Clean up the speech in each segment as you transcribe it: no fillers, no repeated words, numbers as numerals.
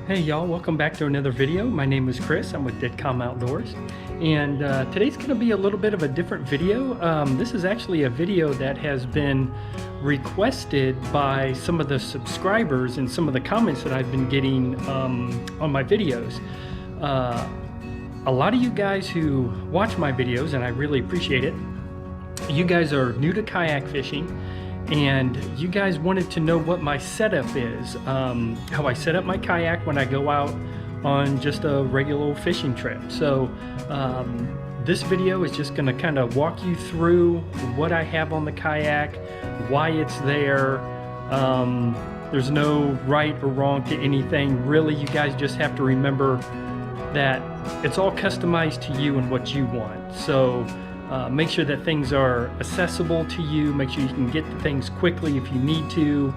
Hey y'all, welcome back to another video. My name is Chris, I'm with DCO Outdoors, and today's going to be a little bit of a different video. This is actually a video that has been requested by some of the subscribers and some of the comments that I've been getting on my videos. A lot of you guys who watch my videos, and I really appreciate it, you guys are new to kayak fishing, and you guys wanted to know what my setup is, how I set up my kayak when I go out on just a regular fishing trip. So this video is just going to kind of walk you through what I have on the kayak, why it's there. There's no right or wrong to anything. Really, you guys just have to remember that it's all customized to you and what you want. So make sure that things are accessible to you. Make sure you can get the things quickly if you need to.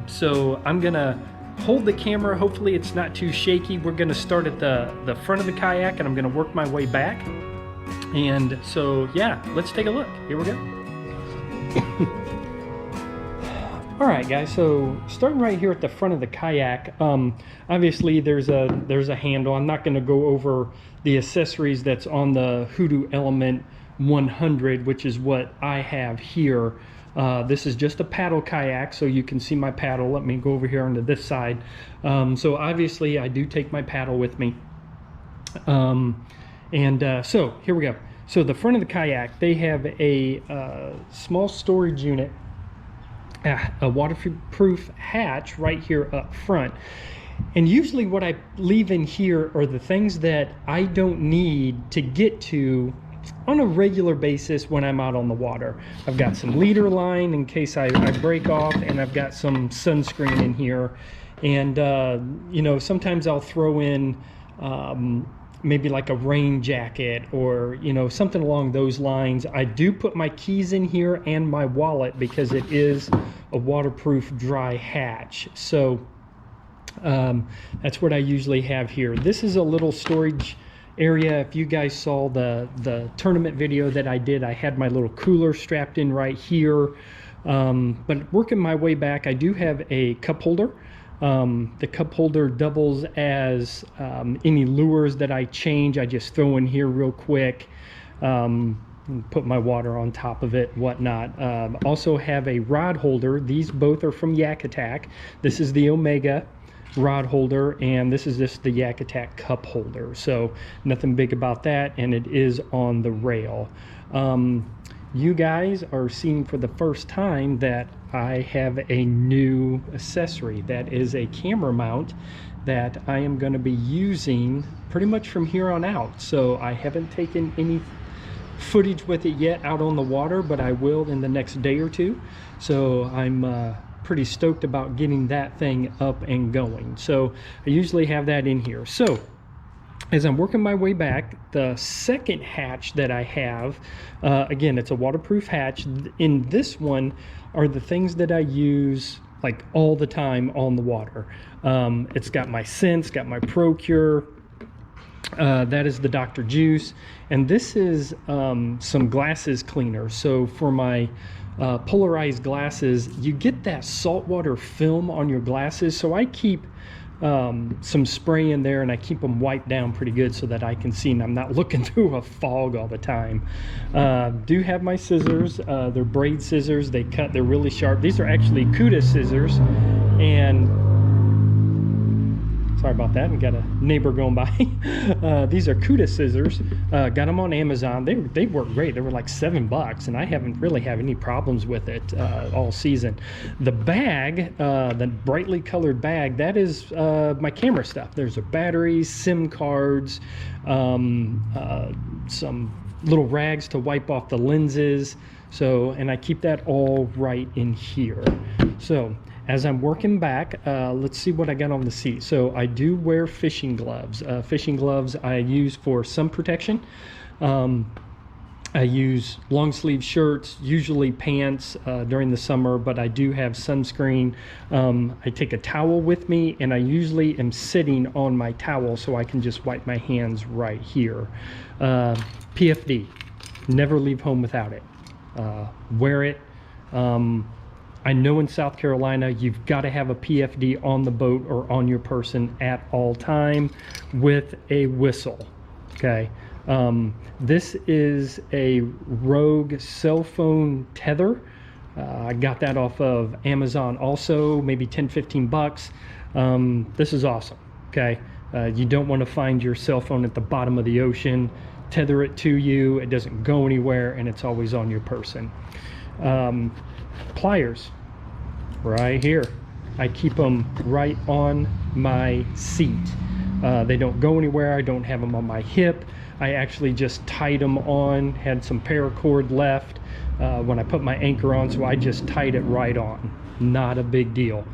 So I'm gonna hold the camera. Hopefully it's not too shaky. We're gonna start at the front of the kayak, and I'm gonna work my way back. And so yeah, let's take a look. Here we go. All right, guys, so starting right here at the front of the kayak, obviously there's a handle. I'm not going to go over the accessories that's on the Hoodoo Element 100, which is what I have here. This is just a paddle kayak, so you can see my paddle. Let me go over here onto this side. So obviously I do take my paddle with me. So here we go. So the front of the kayak, they have a small storage unit, a waterproof hatch right here up front. And usually what I leave in here are the things that I don't need to get to on a regular basis when I'm out on the water. I've got some leader line in case I break off, and I've got some sunscreen in here. And you know, sometimes I'll throw in maybe like a rain jacket, or you know, something along those lines. I do put my keys in here and my wallet because it is a waterproof dry hatch. So that's what I usually have here. This is a little storage area. If you guys saw the tournament video that I did, I had my little cooler strapped in right here. But working my way back, I do have a cup holder. The cup holder doubles as any lures that I change. I just throw in here real quick, put my water on top of it, whatnot. Also have a rod holder. These both are from Yak Attack. This is the Omega rod holder, and this is just the Yak Attack cup holder. So nothing big about that, and it is on the rail. You guys are seeing for the first time that I have a new accessory. That is a camera mount that I am going to be using pretty much from here on out. So I haven't taken any footage with it yet out on the water, but I will in the next day or two. So I'm pretty stoked about getting that thing up and going. So I usually have that in here. So as I'm working my way back, the second hatch that I have, again, it's a waterproof hatch. In this one are the things that I use like all the time on the water. It's got my Sense, got my Procure, that is the Dr. Juice, and this is some glasses cleaner. So for my polarized glasses, you get that saltwater film on your glasses, so I keep some spray in there, and I keep them wiped down pretty good so that I can see and I'm not looking through a fog all the time. Do have my scissors. They're braid scissors. They cut, they're really sharp. These are actually CUDA scissors, and sorry about that, we got a neighbor going by. These are CUDA scissors. Got them on Amazon. They work great. They were like $7, and I haven't really had any problems with it all season. The bag, the brightly colored bag, that is my camera stuff. There's a batteries, SIM cards, some little rags to wipe off the lenses. So, and I keep that all right in here. So as I'm working back, let's see what I got on the seat. So I do wear fishing gloves. Fishing gloves I use for sun protection. I use long sleeve shirts, usually pants during the summer, but I do have sunscreen. I take a towel with me, and I usually am sitting on my towel so I can just wipe my hands right here. PFD, never leave home without it. Wear it. I know in South Carolina, you've got to have a PFD on the boat or on your person at all time with a whistle, okay? This is a Rogue cell phone tether. I got that off of Amazon also, maybe 10, 15 bucks. This is awesome, okay? You don't want to find your cell phone at the bottom of the ocean. Tether it to you, it doesn't go anywhere, and it's always on your person. Pliers, right here. I keep them right on my seat. They don't go anywhere. I don't have them on my hip. I actually just tied them on, had some paracord left when I put my anchor on, so I just tied it right on. Not a big deal.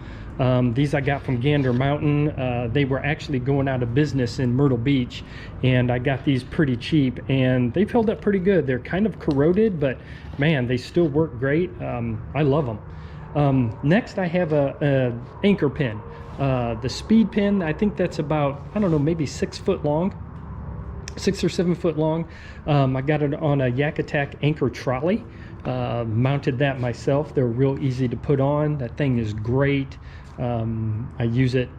These I got from Gander Mountain. They were actually going out of business in Myrtle Beach, and I got these pretty cheap, and they've held up pretty good. They're kind of corroded, but man, they still work great. I love them. Next, I have a anchor pin. The speed pin, I think that's about, I don't know, maybe 6 foot long, 6 or 7 foot long. I got it on a Yak Attack anchor trolley. Mounted that myself. They're real easy to put on. That thing is great. I use it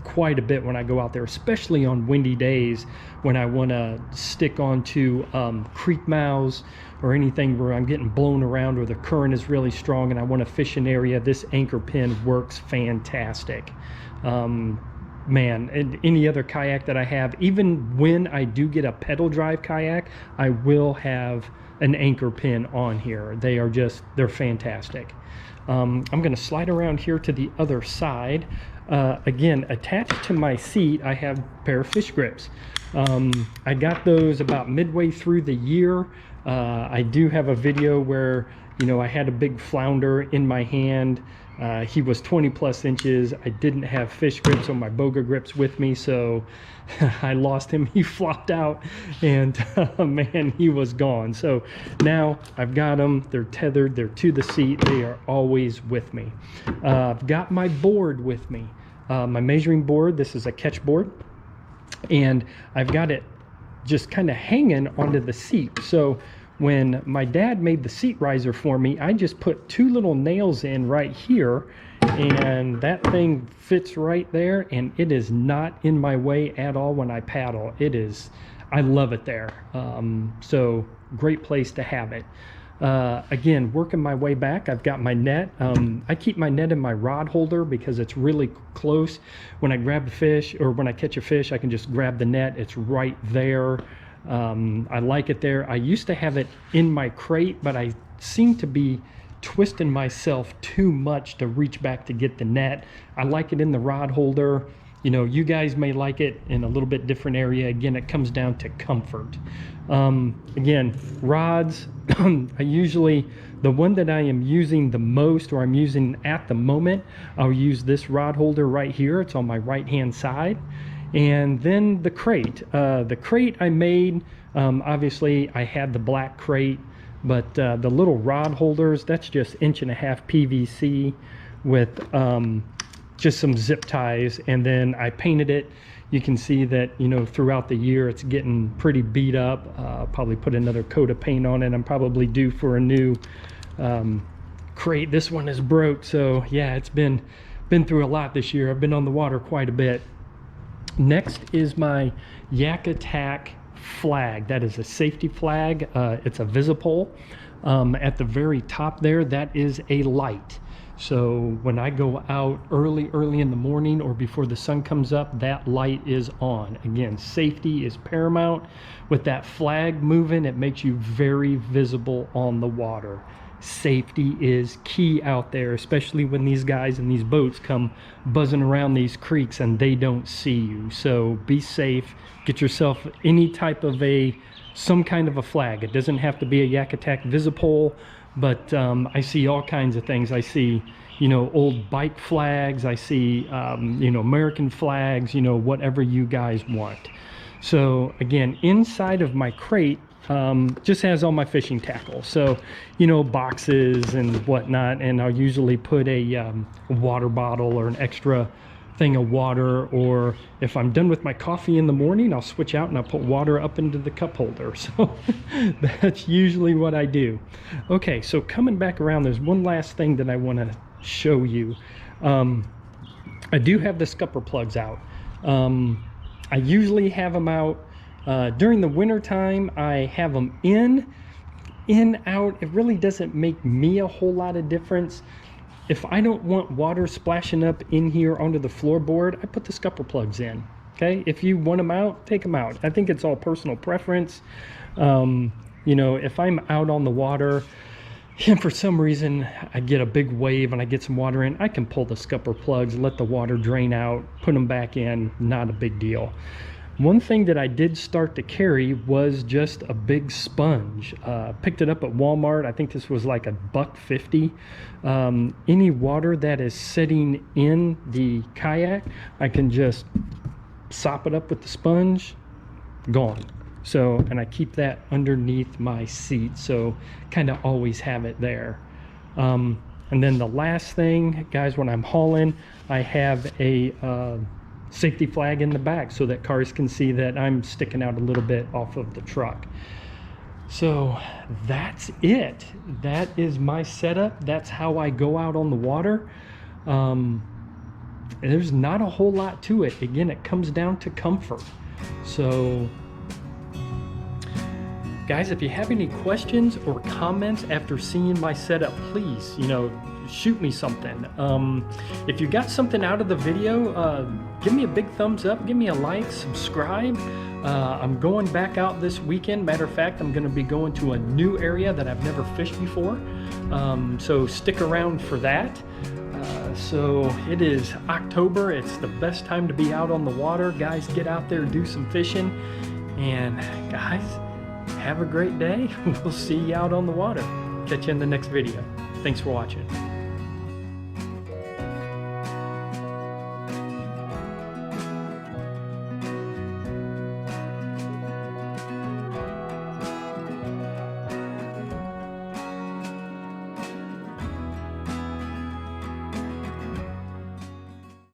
quite a bit when I go out there, especially on windy days when I want to stick onto creek mouths or anything where I'm getting blown around or the current is really strong and I want to fish an area. This anchor pin works fantastic. Man, and any other kayak that I have, even when I do get a pedal drive kayak, I will have an anchor pin on here. They are just, they're fantastic. I'm going to slide around here to the other side. Again, attached to my seat, I have a pair of fish grips. I got those about midway through the year. I do have a video where, you know, I had a big flounder in my hand. He was 20 plus inches. I didn't have fish grips or my boga grips with me, so I lost him. He flopped out, and man, he was gone. So now I've got them. They're tethered. They're to the seat. They are always with me. I've got my board with me, my measuring board. This is a catch board, and I've got it just kind of hanging onto the seat. So when my dad made the seat riser for me, I just put 2 little nails in right here, and that thing fits right there, and it is not in my way at all when I paddle. It is, I love it there. So great place to have it. Again, working my way back, I've got my net. I keep my net in my rod holder because it's really close. When I grab the fish, or when I catch a fish, I can just grab the net. It's right there. I like it there. I used to have it in my crate, but I seem to be twisting myself too much to reach back to get the net. I like it in the rod holder. You know, you guys may like it in a little bit different area. Again, it comes down to comfort. Again, rods, I usually, the one that I am using the most, or I'm using at the moment, I'll use this rod holder right here. It's on my right hand side. And then the crate. The crate I made, obviously I had the black crate, but the little rod holders, that's just 1.5 PVC with just some zip ties, and then I painted it. You can see that, you know, throughout the year it's getting pretty beat up. Probably put another coat of paint on it. I'm probably due for a new crate. This one is broke, so yeah, it's been through a lot this year. I've been on the water quite a bit. Next is my Yak Attack flag. That is a safety flag. It's a Visipole. At the very top there, that is a light. So when I go out early in the morning or before the sun comes up, that light is on. Again, safety is paramount. With that flag moving, it makes you very visible on the water. Safety is key out there, especially when these guys in these boats come buzzing around these creeks and they don't see you. So be safe. Get yourself any type of some kind of a flag. It doesn't have to be a Yak Attack Visipole, but I see all kinds of things. I see, you know, old bike flags. I see, you know, American flags, you know, whatever you guys want. So again, inside of my crate, just has all my fishing tackle. So, you know, boxes and whatnot, and I'll usually put a water bottle or an extra thing of water, or if I'm done with my coffee in the morning, I'll switch out and I'll put water up into the cup holder. So that's usually what I do. Okay, so coming back around, there's one last thing that I want to show you. I do have the scupper plugs out. I usually have them out during the winter time. I have them in, out. It really doesn't make me a whole lot of difference. If I don't want water splashing up in here onto the floorboard, I put the scupper plugs in. Okay, if you want them out, take them out. I think it's all personal preference. You know, if I'm out on the water and for some reason I get a big wave and I get some water in, I can pull the scupper plugs, let the water drain out, put them back in, not a big deal. One thing that I did start to carry was just a big sponge. Picked it up at Walmart. I think this was like $1.50. Any water that is sitting in the kayak, I can just sop it up with the sponge, gone. So, and I keep that underneath my seat, so kind of always have it there. And then the last thing, guys, when I'm hauling, I have a safety flag in the back so that cars can see that I'm sticking out a little bit off of the truck. So that's it. That is my setup. That's how I go out on the water. There's not a whole lot to it. Again, it comes down to comfort. So guys, if you have any questions or comments after seeing my setup, please, you know, shoot me something. If you got something out of the video, give me a big thumbs up, give me a like, subscribe. I'm going back out this weekend. Matter of fact, I'm going to be going to a new area that I've never fished before. So stick around for that. So it is October. It's the best time to be out on the water. Guys, get out there, do some fishing. And guys, have a great day. We'll see you out on the water. Catch you in the next video. Thanks for watching.